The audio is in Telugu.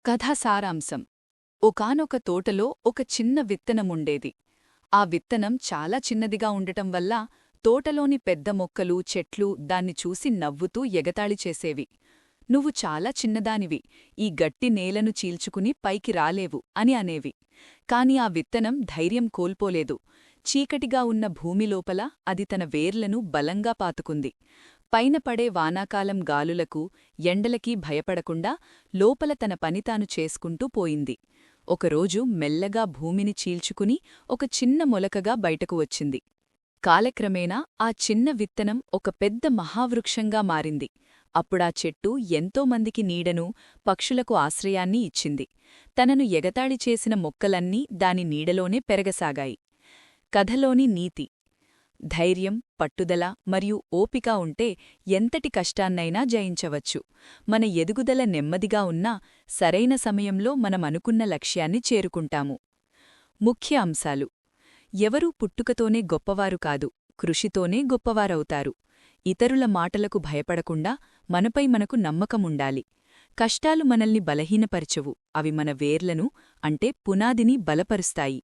కథా సారాంశం. ఒకానొక తోటలో ఒక చిన్న విత్తనముండేది. ఆ విత్తనం చాలా చిన్నదిగా ఉండటం వల్ల తోటలోని పెద్ద మొక్కలు, చెట్లు దాన్ని చూసి నవ్వుతూ ఎగతాళి చేసేవి. నువ్వు చాలా చిన్నదానివి, ఈ గట్టి నేలను చీల్చుకుని పైకి రాలేవు అని అనేవి. కాని ఆ విత్తనం ధైర్యం కోల్పోలేదు. చీకటిగా ఉన్న భూమిలోపల అది తన వేర్లను బలంగా పాతుకుంది. పైన పడే వానాకాలం గాలులకు, ఎండలకీ భయపడకుండా లోపల తన పని తాను చేసుకుంటూ పోయింది. ఒకరోజు మెల్లగా భూమిని చీల్చుకుని ఒక చిన్న మొలకగా బయటకు వచ్చింది. కాలక్రమేణా ఆ చిన్న విత్తనం ఒక పెద్ద మహావృక్షంగా మారింది. అప్పుడా చెట్టు ఎంతోమందికి నీడను, పక్షులకు ఆశ్రయాన్ని ఇచ్చింది. తనను ఎగతాళి చేసిన మొక్కలన్నీ దాని నీడలోనే పెరగసాగాయి. కథలోని నీతి: ధైర్యం, పట్టుదల మరియు ఓపిక ఉంటే ఎంతటి కష్టాన్నైనా జయించవచ్చు. మన ఎదుగుదల నెమ్మదిగా ఉన్నా సరైన సమయంలో మనమనుకున్న లక్ష్యాన్ని చేరుకుంటాము. ముఖ్య అంశాలు: ఎవరూ పుట్టుకతోనే గొప్పవారు కాదు, కృషితోనే గొప్పవారవుతారు. ఇతరుల మాటలకు భయపడకుండా మనపై మనకు నమ్మకముండాలి. కష్టాలు మనల్ని బలహీనపరచవు, అవి మన వేర్లను అంటే పునాదిని బలపరుస్తాయి.